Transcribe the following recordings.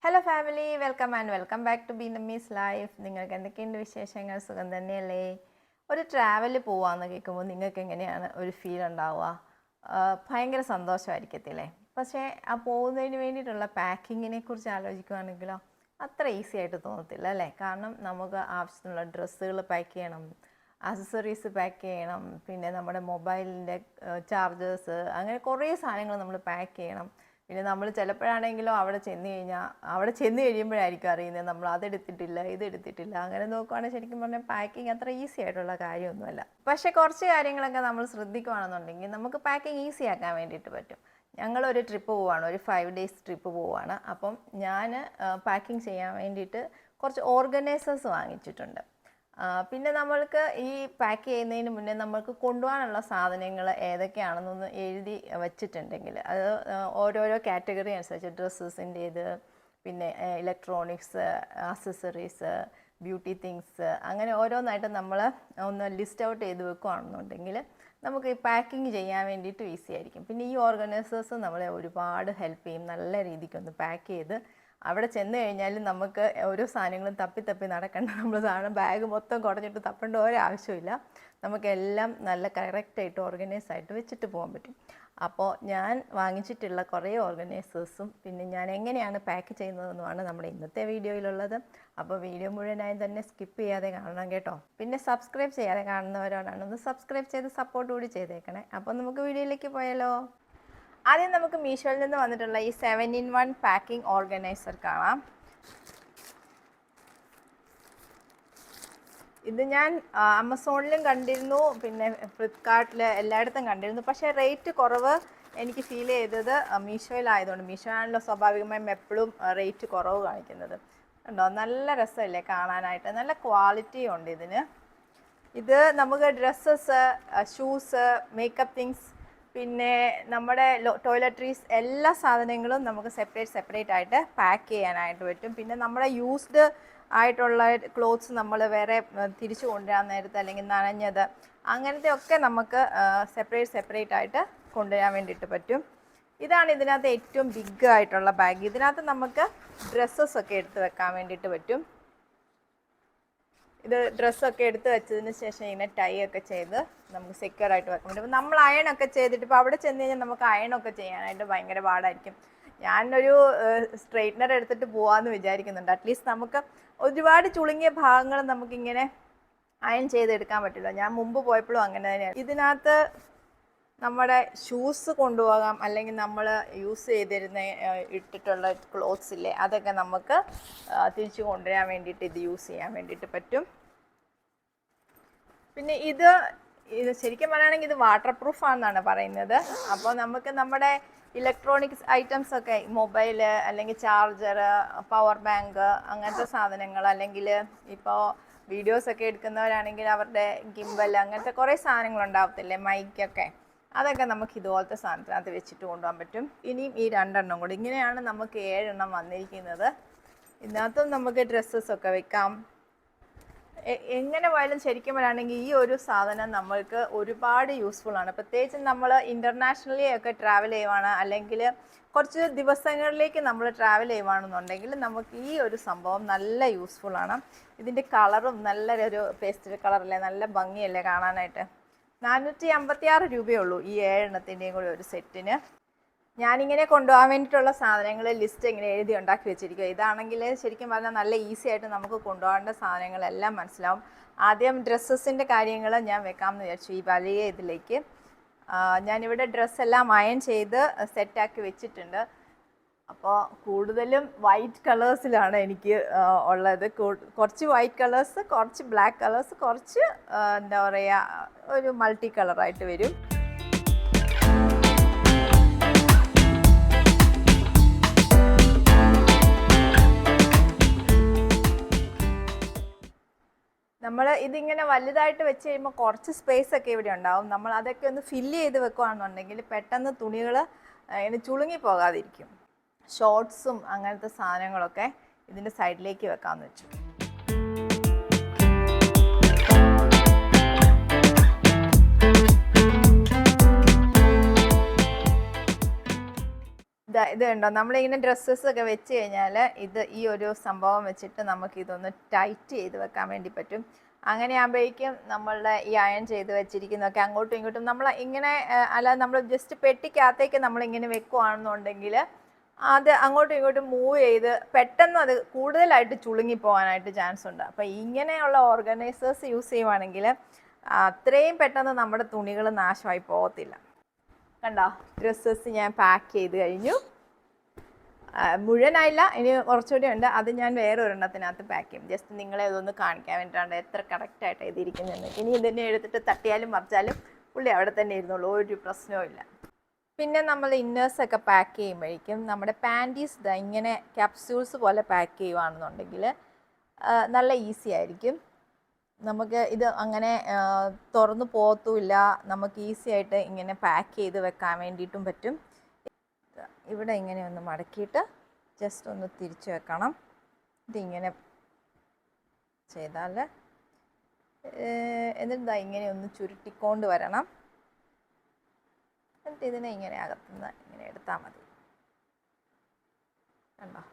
Hello family, welcome and welcome back to Beenammy's life. നിങ്ങൾക്ക് എന്തൊക്കെയുണ്ട് വിശേഷങ്ങൾ? സുഖം തന്നെയല്ലേ? ഒരു ട്രാവൽ പോവാന്ന് കേൾക്കുമ്പോൾ നിങ്ങൾക്ക് എങ്ങനെയാണ് ഒരു ഫീൽ ഉണ്ടാവുക? ഭയങ്കര സന്തോഷമായിരിക്കത്തില്ലേ? പക്ഷേ ആ പോകുന്നതിന് വേണ്ടിയിട്ടുള്ള പാക്കിങ്ങിനെ കുറിച്ച് ആലോചിക്കുകയാണെങ്കിലോ അത്ര ഈസി ആയിട്ട് തോന്നത്തില്ല അല്ലേ? കാരണം നമുക്ക് ആവശ്യത്തിനുള്ള ഡ്രസ്സുകൾ പാക്ക് ചെയ്യണം, ആക്സസറീസ് പാക്ക് ചെയ്യണം, പിന്നെ നമ്മുടെ മൊബൈലിൻ്റെ ചാർജേഴ്സ്, അങ്ങനെ കുറേ സാധനങ്ങൾ നമ്മൾ പാക്ക് ചെയ്യണം. പിന്നെ നമ്മൾ ചിലപ്പോഴാണെങ്കിലും അവിടെ ചെന്ന് കഴിയുമ്പോഴായിരിക്കും അറിയുന്നത് നമ്മൾ അതെടുത്തിട്ടില്ല ഇതെടുത്തിട്ടില്ല. അങ്ങനെ നോക്കുവാണെങ്കിൽ ശരിക്കും പറഞ്ഞാൽ പാക്കിങ് അത്ര ഈസി ആയിട്ടുള്ള കാര്യമൊന്നുമല്ല. പക്ഷേ കുറച്ച് കാര്യങ്ങളൊക്കെ നമ്മൾ ശ്രദ്ധിക്കുകയാണെന്നുണ്ടെങ്കിൽ നമുക്ക് പാക്കിങ് ഈസി ആക്കാൻ വേണ്ടിയിട്ട് പറ്റും. ഞങ്ങളൊരു ട്രിപ്പ് പോവുകയാണ്, ഒരു 5 days ട്രിപ്പ് പോവുകയാണ്. അപ്പം ഞാൻ പാക്കിങ് ചെയ്യാൻ വേണ്ടിയിട്ട് കുറച്ച് ഓർഗനൈസേഴ്സ് വാങ്ങിച്ചിട്ടുണ്ട്. പിന്നെ നമ്മൾക്ക് ഈ പാക്ക് ചെയ്യുന്നതിന് മുന്നേ നമ്മൾക്ക് കൊണ്ടുപോകാനുള്ള സാധനങ്ങൾ ഏതൊക്കെയാണെന്നൊന്ന് എഴുതി വച്ചിട്ടുണ്ടെങ്കിൽ അത് ഓരോരോ കാറ്റഗറി അനുസരിച്ച് ഡ്രസ്സസിൻ്റേത്, പിന്നെ ഇലക്ട്രോണിക്സ്, ആക്സസറീസ്, ബ്യൂട്ടി തിങ്സ്, അങ്ങനെ ഓരോന്നായിട്ട് നമ്മൾ ഒന്ന് ലിസ്റ്റ് ഔട്ട് ചെയ്ത് വെക്കുകയാണെന്നുണ്ടെങ്കിൽ നമുക്ക് ഈ പാക്കിങ് ചെയ്യാൻ വേണ്ടിയിട്ട് ഈസി ആയിരിക്കും. പിന്നെ ഈ ഓർഗനൈസേഴ്സ് നമ്മളെ ഒരുപാട് ഹെൽപ്പ് ചെയ്യും. നല്ല രീതിക്കൊന്ന് പാക്ക് ചെയ്ത് അവിടെ ചെന്ന് കഴിഞ്ഞാൽ നമുക്ക് ഓരോ സാധനങ്ങളും തപ്പി നടക്കേണ്ട. നമ്മൾ സാധനം ബാഗ് മൊത്തം കുടഞ്ഞിട്ട് തപ്പേണ്ട ഒരാവശ്യമില്ല. നമുക്കെല്ലാം നല്ല കറക്റ്റായിട്ട് ഓർഗനൈസ് ആയിട്ട് വെച്ചിട്ട് പോകാൻ പറ്റും. അപ്പോൾ ഞാൻ വാങ്ങിച്ചിട്ടുള്ള കുറേ ഓർഗനൈസേഴ്സും പിന്നെ ഞാൻ എങ്ങനെയാണ് പാക്ക് ചെയ്യുന്നതെന്നുമാണ് നമ്മുടെ ഇന്നത്തെ വീഡിയോയിലുള്ളത്. അപ്പോൾ വീഡിയോ മുഴുവനായി തന്നെ സ്കിപ്പ് ചെയ്യാതെ കാണണം കേട്ടോ. പിന്നെ സബ്സ്ക്രൈബ് ചെയ്യാതെ കാണുന്നവരോടാണ് ഒന്ന് സബ്സ്ക്രൈബ് ചെയ്ത് സപ്പോർട്ട് കൂടി ചെയ്തേക്കണേ. അപ്പോൾ നമുക്ക് വീഡിയോയിലേക്ക് പോയാലോ? ആദ്യം നമുക്ക് മീഷോയിൽ നിന്ന് വന്നിട്ടുള്ള ഈ 7-in-1 പാക്കിംഗ് ഓർഗനൈസർ കാണാം. ഇത് ഞാൻ ആമസോണിലും കണ്ടിരുന്നു, പിന്നെ ഫ്ലിപ്കാർട്ടിൽ എല്ലായിടത്തും കണ്ടിരുന്നു. പക്ഷേ റേറ്റ് കുറവ് എനിക്ക് ഫീൽ ചെയ്തത് മീഷോയിലായതുകൊണ്ട്. മീഷോ ആണല്ലോ സ്വാഭാവികമായും എപ്പോഴും റേറ്റ് കുറവ് കാണിക്കുന്നത്. ഉണ്ടോ, നല്ല രസമല്ലേ കാണാനായിട്ട്? നല്ല ക്വാളിറ്റിയും ഉണ്ട് ഇതിന്. ഇത് നമുക്ക് ഡ്രസ്സസ്, ഷൂസ്, മേക്കപ്പ് തിങ്സ്, പിന്നെ നമ്മുടെ ടോയ്ലറ്ററീസ്, എല്ലാ സാധനങ്ങളും നമുക്ക് സെപ്പറേറ്റ് ആയിട്ട് പാക്ക് ചെയ്യാനായിട്ട് പറ്റും. പിന്നെ നമ്മുടെ യൂസ്ഡ് ആയിട്ടുള്ള ക്ലോത്ത്സ് നമ്മൾ വേറെ തിരിച്ചു കൊണ്ടുവരാൻ നേരത്ത്, അല്ലെങ്കിൽ നനഞ്ഞത്, അങ്ങനത്തെ ഒക്കെ നമുക്ക് സെപ്പറേറ്റ് ആയിട്ട് കൊണ്ടുവരാൻ വേണ്ടിയിട്ട് പറ്റും. ഇതാണ് ഇതിനകത്ത് ഏറ്റവും ബിഗ് ആയിട്ടുള്ള ബാഗ്. ഇതിനകത്ത് നമുക്ക് ഡ്രസ്സസൊക്കെ എടുത്ത് വെക്കാൻ വേണ്ടിയിട്ട് പറ്റും. ഇത് ഡ്രസ്സൊക്കെ എടുത്ത് വെച്ചതിന് ശേഷം ഇങ്ങനെ ടൈ ഒക്കെ ചെയ്ത് നമുക്ക് സെക്യൂർ ആയിട്ട് വെക്കാൻ പറ്റും. നമ്മൾ അയണൊക്കെ ചെയ്തിട്ട് ഇപ്പോൾ അവിടെ ചെന്ന് കഴിഞ്ഞാൽ നമുക്ക് അയണൊക്കെ ചെയ്യാനായിട്ട് ഭയങ്കര പാടായിരിക്കും. ഞാനൊരു സ്ട്രെയിറ്റ്നർ എടുത്തിട്ട് പോകാമെന്ന് വിചാരിക്കുന്നുണ്ട്. അറ്റ്ലീസ്റ്റ് നമുക്ക് ഒരുപാട് ചുളുങ്ങിയ ഭാഗങ്ങൾ നമുക്കിങ്ങനെ അയൺ ചെയ്തെടുക്കാൻ പറ്റില്ല. ഞാൻ മുമ്പ് പോയപ്പോഴും അങ്ങനെ തന്നെയാണ്. ഇതിനകത്ത് നമ്മുടെ ഷൂസ് കൊണ്ടുപോകാം, അല്ലെങ്കിൽ നമ്മൾ യൂസ് ചെയ്തിരുന്ന ഇട്ടിട്ടുള്ള ക്ലോത്ത്സ് ഇല്ലേ, അതൊക്കെ നമുക്ക് തിരിച്ചു കൊണ്ടുവരാൻ വേണ്ടിയിട്ട് ഇത് യൂസ് ചെയ്യാൻ വേണ്ടിയിട്ട് പറ്റും. പിന്നെ ഇത് ശരിക്കും പറയുകയാണെങ്കിൽ ഇത് വാട്ടർ പ്രൂഫ് ആണെന്നാണ് പറയുന്നത്. അപ്പോൾ നമുക്ക് നമ്മുടെ ഇലക്ട്രോണിക്സ് ഐറ്റംസ് ഒക്കെ, മൊബൈല്, അല്ലെങ്കിൽ ചാർജർ, പവർ ബാങ്ക്, അങ്ങനത്തെ സാധനങ്ങൾ, അല്ലെങ്കിൽ ഇപ്പോൾ വീഡിയോസൊക്കെ എടുക്കുന്നവരാണെങ്കിൽ അവരുടെ ഗിംബൽ, അങ്ങനത്തെ കുറേ സാധനങ്ങൾ ഉണ്ടാവത്തില്ലേ, മൈക്കൊക്കെ, അതൊക്കെ നമുക്ക് ഇതുപോലത്തെ സാധനത്തിനകത്ത് വെച്ചിട്ട് കൊണ്ടുപോകാൻ പറ്റും. ഇനിയും ഈ 2 എണ്ണം കൂടി, ഇങ്ങനെയാണ് നമുക്ക് 7 എണ്ണം വന്നിരിക്കുന്നത്. ഇതിനകത്തും നമുക്ക് ഡ്രസ്സസൊക്കെ വെക്കാം. എങ്ങനെ പോയാലും ശരിക്കും പറയുകയാണെങ്കിൽ ഈ ഒരു സാധനം നമ്മൾക്ക് ഒരുപാട് യൂസ്ഫുൾ ആണ്. പ്രത്യേകിച്ച് നമ്മൾ ഇൻ്റർനാഷണലി ഒക്കെ ട്രാവൽ ചെയ്യുവാണ്, അല്ലെങ്കിൽ കുറച്ച് ദിവസങ്ങളിലേക്ക് നമ്മൾ ട്രാവൽ ചെയ്യുവാണെന്നുണ്ടെങ്കിൽ നമുക്ക് ഈ ഒരു സംഭവം നല്ല യൂസ്ഫുൾ ആണ്. ഇതിൻ്റെ കളറും നല്ലൊരു പേസ്റ്റൽ കളറല്ലേ, നല്ല ഭംഗിയല്ലേ കാണാനായിട്ട്. 456 രൂപയേ ഉള്ളൂ ഈ 7 എണ്ണത്തിൻ്റെയും കൂടി ഒരു സെറ്റിന്. ഞാനിങ്ങനെ കൊണ്ടുപോകാൻ വേണ്ടിയിട്ടുള്ള സാധനങ്ങൾ ലിസ്റ്റ് ഇങ്ങനെ എഴുതി ഉണ്ടാക്കി വെച്ചിരിക്കുക. ഇതാണെങ്കിൽ ശരിക്കും പറഞ്ഞാൽ നല്ല ഈസി ആയിട്ട് നമുക്ക് കൊണ്ടുപോകേണ്ട സാധനങ്ങളെല്ലാം മനസ്സിലാവും. ആദ്യം ഡ്രസ്സസിൻ്റെ കാര്യങ്ങൾ ഞാൻ വെക്കാമെന്ന് വിചാരിച്ചു ഈ വലിയ ഇതിലേക്ക്. ഞാനിവിടെ ഡ്രസ്സെല്ലാം അയൺ ചെയ്ത് സെറ്റാക്കി വെച്ചിട്ടുണ്ട്. അപ്പോൾ കൂടുതലും വൈറ്റ് കളേഴ്സിലാണ് എനിക്ക് ഉള്ളത്. കുറച്ച് വൈറ്റ് കളേഴ്സ്, കുറച്ച് ബ്ലാക്ക് കളേഴ്സ്, കുറച്ച് എന്താ പറയുക, ഒരു മൾട്ടി കളറായിട്ട് വരും. നമ്മൾ ഇതിങ്ങനെ വലുതായിട്ട് വെച്ച് കഴിയുമ്പോൾ കുറച്ച് സ്പേസ് ഒക്കെ ഇവിടെ ഉണ്ടാവും. നമ്മൾ അതൊക്കെ ഒന്ന് ഫില്ല് ചെയ്ത് വെക്കുകയാണെന്നുണ്ടെങ്കിൽ പെട്ടെന്ന് തുണികൾ ഇങ്ങനെ ചുളുങ്ങി പോകാതിരിക്കും. ഷോർട്ട്സും അങ്ങനത്തെ സാധനങ്ങളൊക്കെ ഇതിൻ്റെ സൈഡിലേക്ക് വെക്കാമെന്ന് വെച്ചു. ഇത് കണ്ടോ, നമ്മളിങ്ങനെ ഡ്രസ്സസ് ഒക്കെ വെച്ച് കഴിഞ്ഞാൽ ഈ ഒരു സംഭവം വെച്ചിട്ട് നമുക്ക് ഇതൊന്ന് ടൈറ്റ് ചെയ്ത് വെക്കാൻ വേണ്ടി പറ്റും. അങ്ങനെ ആകുമ്പോഴേക്കും നമ്മളുടെ ഈ അയൺ ചെയ്ത് വെച്ചിരിക്കുന്നതൊക്കെ അങ്ങോട്ടും ഇങ്ങോട്ടും നമ്മൾ ഇങ്ങനെ അല്ലാതെ നമ്മൾ ജസ്റ്റ് പെട്ടിക്കകത്തേക്ക് നമ്മളിങ്ങനെ വെക്കുവാണെന്നുണ്ടെങ്കിൽ അത് അങ്ങോട്ടും ഇങ്ങോട്ടും മൂവ് ചെയ്ത് പെട്ടെന്ന് അത് കൂടുതലായിട്ട് ചുളുങ്ങി പോകാനായിട്ട് ചാൻസ് ഉണ്ട്. അപ്പം ഇങ്ങനെയുള്ള ഓർഗനൈസേഴ്സ് യൂസ് ചെയ്യുവാണെങ്കിൽ അത്രയും പെട്ടെന്ന് നമ്മുടെ തുണികൾ നാശമായി പോകത്തില്ല. കണ്ടോ, ഡ്രസ്സസ് ഞാൻ പാക്ക് ചെയ്ത് കഴിഞ്ഞു. മുഴുവനായില്ല, ഇനി കുറച്ചുകൂടി ഉണ്ട്. അത് ഞാൻ വേറെ ഒരെണ്ണത്തിനകത്ത് പാക്ക് ചെയ്യും. ജസ്റ്റ് നിങ്ങളെ അതൊന്ന് കാണിക്കാൻ വേണ്ടിയിട്ടാണ് എത്ര കറക്റ്റായിട്ട് എഴുതിയിരിക്കുന്നതെന്ന്. ഇനി ഇതിനെ എടുത്തിട്ട് തട്ടിയാലും മറിച്ചാലും പുള്ളി അവിടെ തന്നെ ഇരുന്നുള്ളൂ, ഒരു പ്രശ്നവും ഇല്ല. പിന്നെ നമ്മൾ ഇന്നേഴ്സൊക്കെ പാക്ക് ചെയ്യുമ്പോഴേക്കും നമ്മുടെ പാൻറ്റീസ് ഇങ്ങനെ ക്യാപ്സ്യൂൾസ് പോലെ പാക്ക് ചെയ്യുകയാണെന്നുണ്ടെങ്കിൽ നല്ല ഈസി ആയിരിക്കും. നമുക്ക് ഇത് അങ്ങനെ തുറന്നു പോകത്തുമില്ല. നമുക്ക് ഈസി ആയിട്ട് ഇങ്ങനെ പാക്ക് ചെയ്ത് വെക്കാൻ വേണ്ടിയിട്ടും പറ്റും. ഇവിടെ ഇങ്ങനെ ഒന്ന് മടക്കിയിട്ട് ജസ്റ്റ് ഒന്ന് തിരിച്ചു വെക്കണം. ഇതിങ്ങനെ ചെയ്താൽ എന്നിട്ട് ഇങ്ങനെ ഒന്ന് ചുരുട്ടിക്കൊണ്ട് വരണം. എന്നിട്ട് ഇതിനെ ഇങ്ങനെ അകത്തുനിന്ന് ഇങ്ങനെ എടുത്താൽ മതി. കണ്ടോ,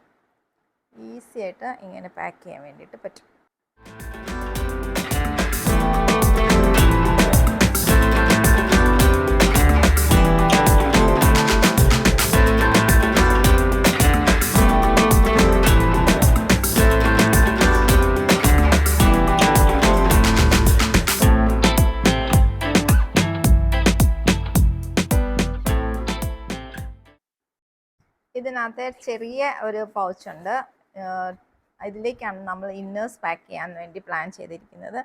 ഈസി ആയിട്ട് ഇങ്ങനെ പാക്ക് ചെയ്യാൻ വേണ്ടിയിട്ട് പറ്റും. ഇതിനകത്ത് ചെറിയ ഒരു പൗച്ചുണ്ട്. ഇതിലേക്കാണ് നമ്മൾ ഇന്നേഴ്സ് പാക്ക് ചെയ്യാൻ വേണ്ടി പ്ലാൻ ചെയ്തിരിക്കുന്നത്.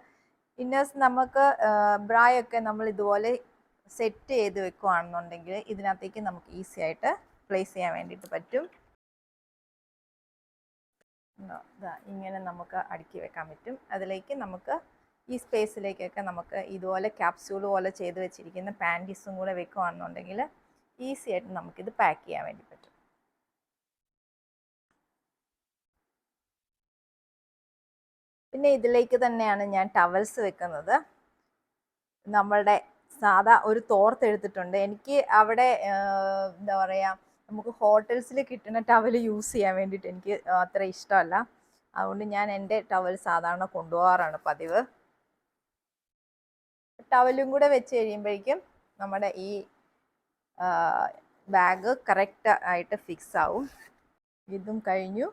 ഇന്നേഴ്സ് നമുക്ക് ബ്രായൊക്കെ നമ്മൾ ഇതുപോലെ സെറ്റ് ചെയ്ത് വെക്കുകയാണെന്നുണ്ടെങ്കിൽ ഇതിനകത്തേക്ക് നമുക്ക് ഈസി ആയിട്ട് പ്ലേസ് ചെയ്യാൻ വേണ്ടിയിട്ട് പറ്റും. ഇങ്ങനെ നമുക്ക് അടുക്കി വെക്കാൻ പറ്റും. അതിലേക്ക് നമുക്ക് ഈ സ്പേസിലേക്കൊക്കെ നമുക്ക് ഇതുപോലെ ക്യാപ്സ്യൂൾ പോലെ ചെയ്ത് വെച്ചിരിക്കുന്ന പാൻറ്റീസും കൂടെ വെക്കുകയാണെന്നുണ്ടെങ്കിൽ ഈസി ആയിട്ട് നമുക്കിത് പാക്ക് ചെയ്യാൻ വേണ്ടി പറ്റും. പിന്നെ ഇതിലേക്ക് തന്നെയാണ് ഞാൻ ടവൽസ് വെക്കുന്നത്. നമ്മളുടെ സാധാ ഒരു തോർത്തെടുത്തിട്ടുണ്ട്. എനിക്ക് അവിടെ എന്താ പറയുക, നമുക്ക് ഹോട്ടൽസിൽ കിട്ടുന്ന ടവൽ യൂസ് ചെയ്യാൻ വേണ്ടിയിട്ട് എനിക്ക് അത്ര ഇഷ്ടമല്ല. അതുകൊണ്ട് ഞാൻ എൻ്റെ ടവൽ സാധാരണ കൊണ്ടുപോകാറാണ് പതിവ്. ടവലും കൂടെ വെച്ച് കഴിയുമ്പോഴേക്കും നമ്മുടെ ഈ ബാഗ് കറക്റ്റ് ആയിട്ട് ഫിക്സ് ആവും. ഇതും കഴിഞ്ഞു.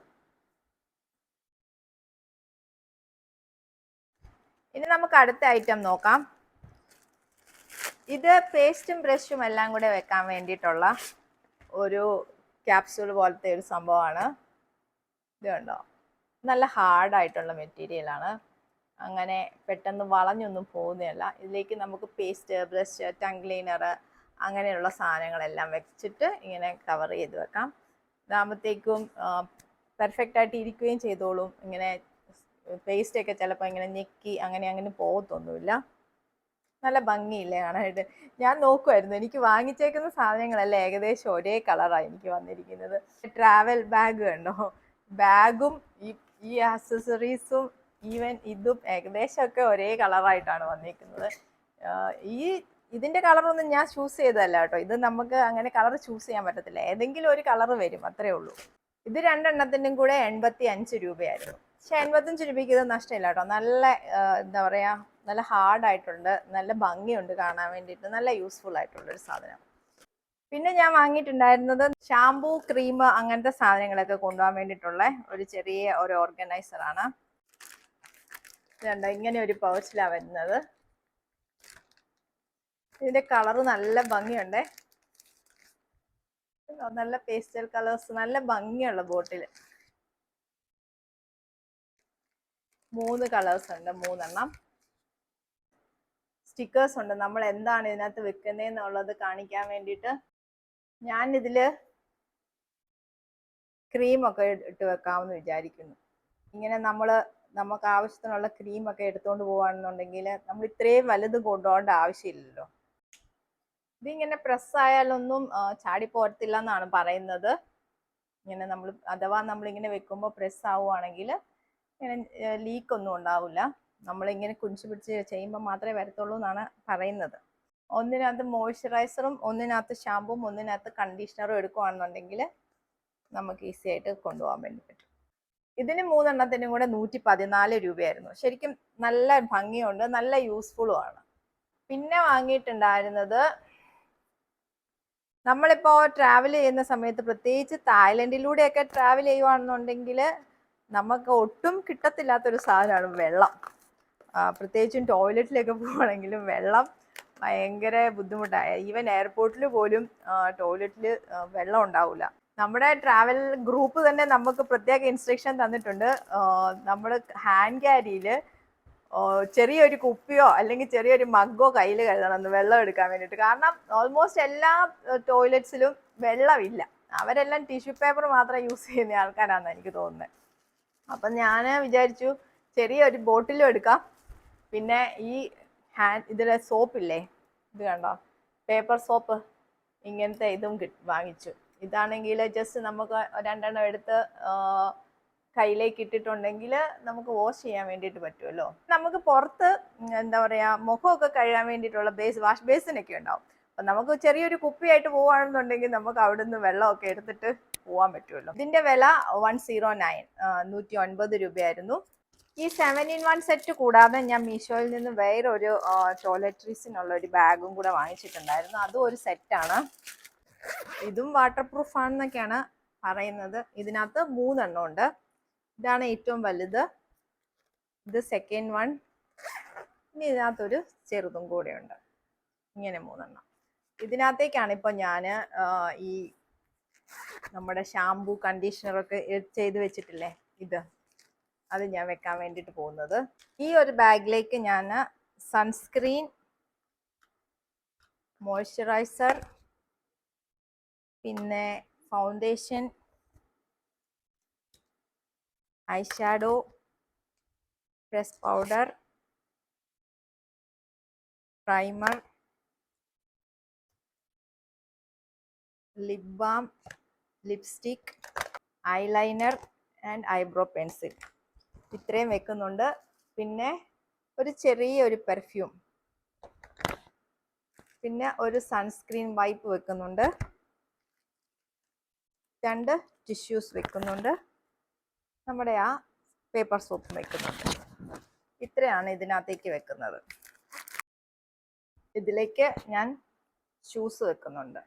ഇനി നമുക്ക് അടുത്ത ഐറ്റം നോക്കാം. ഇത് പേസ്റ്റും ബ്രഷും എല്ലാം കൂടെ വെക്കാൻ വേണ്ടിയിട്ടുള്ള ഒരു ക്യാപ്സ്യൂൾ പോലത്തെ ഒരു സംഭവമാണ്. ഇത് കണ്ടോ, നല്ല ഹാർഡായിട്ടുള്ള മെറ്റീരിയലാണ്. അങ്ങനെ പെട്ടെന്ന് വളഞ്ഞൊന്നും പോകുന്നതല്ല. ഇതിലേക്ക് നമുക്ക് പേസ്റ്റ്, ബ്രഷ്, ടങ് ക്ലീനർ അങ്ങനെയുള്ള സാധനങ്ങളെല്ലാം വെച്ചിട്ട് ഇങ്ങനെ കവർ ചെയ്ത് വെക്കാം. ഇതാകുമ്പോഴത്തേക്കും പെർഫെക്റ്റായിട്ട് ഇരിക്കുകയും ചെയ്തോളും. ഇങ്ങനെ പേസ്റ്റൊക്കെ ചിലപ്പോൾ ഇങ്ങനെ ഞെക്കി അങ്ങനെ പോകത്തൊന്നുമില്ല. നല്ല ഭംഗിയില്ലേ കാണാനായിട്ട്. ഞാൻ നോക്കുമായിരുന്നു, എനിക്ക് വാങ്ങിച്ചേക്കുന്ന സാധനങ്ങളെല്ലാം ഏകദേശം ഒരേ കളറാണ് എനിക്ക് വന്നിരിക്കുന്നത്. ട്രാവൽ ബാഗ് കണ്ടോ, ബാഗും ഈ ആക്സസറീസും ഈവൻ ഇതും ഏകദേശമൊക്കെ ഒരേ കളറായിട്ടാണ് വന്നിരിക്കുന്നത്. ഇതിൻ്റെ കളറൊന്നും ഞാൻ ചൂസ് ചെയ്തതല്ല കേട്ടോ. ഇത് നമുക്ക് അങ്ങനെ കളർ ചൂസ് ചെയ്യാൻ പറ്റത്തില്ല, ഏതെങ്കിലും ഒരു കളർ വരും, അത്രേ ഉള്ളൂ. ഇത് രണ്ടെണ്ണത്തിനും കൂടെ 85 രൂപയായിരുന്നു. പക്ഷെ 85 രൂപയ്ക്ക് ഇത് നഷ്ടമില്ല കേട്ടോ. നല്ല എന്താ പറയുക, നല്ല ഹാർഡായിട്ടുണ്ട്, നല്ല ഭംഗിയുണ്ട് കാണാൻ വേണ്ടിയിട്ട്, നല്ല യൂസ്ഫുൾ ആയിട്ടുള്ളൊരു സാധനം. പിന്നെ ഞാൻ വാങ്ങിയിട്ടുണ്ടായിരുന്നത് ഷാംപൂ, ക്രീം അങ്ങനത്തെ സാധനങ്ങളൊക്കെ കൊണ്ടുപോകാൻ വേണ്ടിയിട്ടുള്ള ഒരു ചെറിയ ഒരു ഓർഗനൈസറാണ്. ഇതുണ്ട്, ഇങ്ങനെ ഒരു പൗച്ചിലാണ് വരുന്നത്. ഇതിന്റെ കളറ് നല്ല ഭംഗിയുണ്ട്, നല്ല പേസ്റ്റൽ കളേഴ്സ്, നല്ല ഭംഗിയുള്ള ബോട്ടിൽ. 3 കളേഴ്സ് ഉണ്ട്, 3 എണ്ണം. സ്റ്റിക്കേഴ്സ് ഉണ്ട്, നമ്മൾ എന്താണ് ഇതിനകത്ത് വെക്കുന്നതെന്നുള്ളത് കാണിക്കാൻ വേണ്ടിയിട്ട്. ഞാൻ ഇതില് ക്രീമൊക്കെ ഇട്ട് വെക്കാമെന്ന് വിചാരിക്കുന്നു. ഇങ്ങനെ നമുക്ക് ആവശ്യത്തിനുള്ള ക്രീമൊക്കെ എടുത്തുകൊണ്ട് പോവുകയാണെന്നുണ്ടെങ്കിൽ നമ്മൾ ഇത്രയും വലുത് കൊണ്ടുപോകേണ്ട ആവശ്യമില്ലല്ലോ. ഇതിങ്ങനെ പ്രസ്സായാലൊന്നും ചാടിപ്പോരത്തില്ല എന്നാണ് പറയുന്നത്. ഇങ്ങനെ അഥവാ നമ്മളിങ്ങനെ വെക്കുമ്പോൾ പ്രസ് ആവുകയാണെങ്കിൽ ഇങ്ങനെ ലീക്കൊന്നും ഉണ്ടാവില്ല. നമ്മളിങ്ങനെ കുഞ്ചു പിടിച്ച് ചെയ്യുമ്പോൾ മാത്രമേ വരത്തുള്ളൂ എന്നാണ് പറയുന്നത്. ഒന്നിനകത്ത് മോയ്സ്ചറൈസറും ഒന്നിനകത്ത് ഷാമ്പും ഒന്നിനകത്ത് കണ്ടീഷണറും എടുക്കുകയാണെന്നുണ്ടെങ്കിൽ നമുക്ക് ഈസി ആയിട്ട് കൊണ്ടുപോകാൻ വേണ്ടി പറ്റും. ഇതിന് 3 കൂടെ 114 രൂപയായിരുന്നു. ശരിക്കും നല്ല ഭംഗിയുണ്ട്, നല്ല യൂസ്ഫുള്ളും ആണ്. പിന്നെ വാങ്ങിയിട്ടുണ്ടായിരുന്നത്, നമ്മളിപ്പോൾ ട്രാവൽ ചെയ്യുന്ന സമയത്ത് പ്രത്യേകിച്ച് തായ്ലൻഡിലൂടെയൊക്കെ ട്രാവൽ ചെയ്യുവാണെന്നുണ്ടെങ്കിൽ നമുക്ക് ഒട്ടും കിട്ടത്തില്ലാത്തൊരു സാധനമാണ് വെള്ളം. പ്രത്യേകിച്ചും ടോയ്ലറ്റിലൊക്കെ പോവുകയാണെങ്കിലും വെള്ളം ഭയങ്കര ബുദ്ധിമുട്ടാണ്. ഈവൻ എയർപോർട്ടിൽ പോലും ടോയ്ലറ്റിൽ വെള്ളം ഉണ്ടാവില്ല. നമ്മുടെ ട്രാവൽ ഗ്രൂപ്പ് തന്നെ നമുക്ക് പ്രത്യേക ഇൻസ്ട്രക്ഷൻ തന്നിട്ടുണ്ട്. നമ്മൾ ഹാൻഡ് ക്യാരിയിൽ ചെറിയൊരു കുപ്പിയോ അല്ലെങ്കിൽ ചെറിയൊരു മഗ്ഗോ കയ്യിൽ കരുതണം വെള്ളം എടുക്കാൻ വേണ്ടിയിട്ട്. കാരണം ഓൾമോസ്റ്റ് എല്ലാ ടോയ്ലറ്റ്സിലും വെള്ളമില്ല. അവരെല്ലാം ടിഷ്യൂ പേപ്പർ മാത്രം യൂസ് ചെയ്യുന്ന ആൾക്കാരാണെന്ന് എനിക്ക് തോന്നുന്നത്. അപ്പം ഞാൻ വിചാരിച്ചു ചെറിയൊരു ബോട്ടിലും എടുക്കാം. പിന്നെ ഈ ഇതിലെ സോപ്പില്ലേ, ഇത് കണ്ടോ, പേപ്പർ സോപ്പ്, ഇങ്ങനത്തെ ഇതും വാങ്ങിച്ചു. ഇതാണെങ്കിൽ ജസ്റ്റ് നമുക്ക് 2 എടുത്ത് കയ്യിലേക്ക് ഇട്ടിട്ടുണ്ടെങ്കിൽ നമുക്ക് വാഷ് ചെയ്യാൻ വേണ്ടിയിട്ട് പറ്റുമല്ലോ. നമുക്ക് പുറത്ത് എന്താ പറയുക, മുഖമൊക്കെ കഴുകാൻ വേണ്ടിയിട്ടുള്ള വാഷ് ബേസിനൊക്കെ ഉണ്ടാവും. അപ്പം നമുക്ക് ചെറിയൊരു കുപ്പിയായിട്ട് പോവുകയാണെന്നുണ്ടെങ്കിൽ നമുക്ക് അവിടെ നിന്ന് വെള്ളമൊക്കെ എടുത്തിട്ട് പോകാൻ പറ്റുമല്ലോ. ഇതിൻ്റെ വില 109, 109 രൂപയായിരുന്നു. ഈ 7-in-1 സെറ്റ് കൂടാതെ ഞാൻ മീഷോയിൽ നിന്ന് വേറൊരു ടോയ്ലറ്ററീസിനുള്ള ഒരു ബാഗും കൂടെ വാങ്ങിച്ചിട്ടുണ്ടായിരുന്നു. അതും ഒരു സെറ്റാണ്. ഇതും വാട്ടർ പ്രൂഫ് ആണെന്നൊക്കെയാണ് പറയുന്നത്. ഇതിനകത്ത് 3 ഉണ്ട്. ഇതാണ് ഏറ്റവും വലുത്, ഇത് സെക്കൻഡ് വൺ, ഇനി ഇതിനകത്തൊരു ചെറുതും കൂടെ ഉണ്ട്. ഇങ്ങനെ 3. ഇതിനകത്തേക്കാണ് ഇപ്പോൾ ഞാൻ ഈ നമ്മുടെ ഷാംപൂ കണ്ടീഷണറൊക്കെ ചെയ്ത് വെച്ചിട്ടില്ലേ, അത് ഞാൻ വെക്കാൻ വേണ്ടിയിട്ട് പോകുന്നത്. ഈ ഒരു ബാഗിലേക്ക് ഞാൻ സൺസ്ക്രീൻ, മോയ്സ്ചറൈസർ, പിന്നെ foundation, eyeshadow, press powder, primer, lip balm, lipstick, eyeliner and eyebrow pencil, ഇത്രയും വെക്കുന്നുണ്ട്. പിന്നെ ഒരു ചെറിയൊരു പെർഫ്യൂം, പിന്നെ ഒരു സൺസ്ക്രീൻ വൈപ്പ് വെക്കുന്നുണ്ട്, 2 ടിഷ്യൂസ് വെക്കുന്നുണ്ട്, നമ്മുടെ ആ പേപ്പർ സോപ്പ് വെക്കുന്നുണ്ട്. ഇത്രയാണ് ഇതിനകത്തേക്ക് വെക്കുന്നത്. ഇതിലേക്ക് ഞാൻ ഷൂസ് വെക്കുന്നുണ്ട്.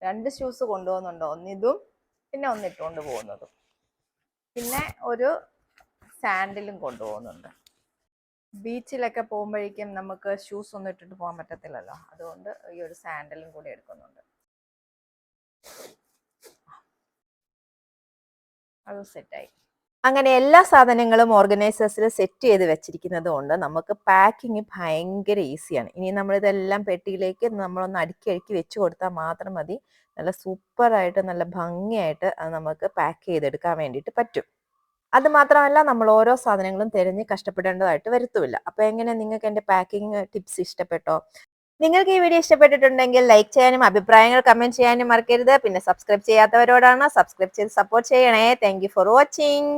2 ഷൂസ് കൊണ്ടുപോകുന്നുണ്ട്, ഒന്നിതും പിന്നെ ഒന്നിട്ടുകൊണ്ട് പോകുന്നതും. പിന്നെ ഒരു സാൻഡിലും കൊണ്ടുപോകുന്നുണ്ട്. ബീച്ചിലൊക്കെ പോകുമ്പോഴേക്കും നമുക്ക് ഷൂസ് ഒന്നും ഇട്ടിട്ട് പോകാൻ പറ്റത്തില്ലല്ലോ, അതുകൊണ്ട് ഈ ഒരു സാൻഡലും കൂടി എടുക്കുന്നുണ്ട്. അത് സെറ്റായി. അങ്ങനെ എല്ലാ സാധനങ്ങളും ഓർഗനൈസേഴ്സിൽ സെറ്റ് ചെയ്ത് വെച്ചിരിക്കുന്നത് കൊണ്ട് നമുക്ക് പാക്കിങ് ഭയങ്കര ഈസിയാണ്. ഇനി നമ്മളിതെല്ലാം പെട്ടിയിലേക്ക് നമ്മളൊന്ന് അടുക്കി വെച്ച് കൊടുത്താൽ മാത്രം മതി. നല്ല സൂപ്പറായിട്ട് നല്ല ഭംഗിയായിട്ട് അത് നമുക്ക് പാക്ക് ചെയ്തെടുക്കാൻ വേണ്ടിയിട്ട് പറ്റും. അത് മാത്രമല്ല, നമ്മൾ ഓരോ സാധനങ്ങളും തിരഞ്ഞ് കഷ്ടപ്പെടേണ്ടതായിട്ട് വരുത്തുമില്ല. അപ്പോൾ എങ്ങനെ, നിങ്ങൾക്ക് എൻ്റെ പാക്കിംഗ് ടിപ്സ് ഇഷ്ടപ്പെട്ടോ? നിങ്ങൾക്ക് ഈ വീഡിയോ ഇഷ്ടപ്പെട്ടിട്ടുണ്ടെങ്കിൽ ലൈക്ക് ചെയ്യാനും അഭിപ്രായങ്ങൾ കമന്റ് ചെയ്യാനും മറക്കരുത്. പിന്നെ സബ്സ്ക്രൈബ് ചെയ്യാത്തവരോടാണ്, സബ്സ്ക്രൈബ് ചെയ്ത് സപ്പോർട്ട് ചെയ്യണേ. Thank you for watching.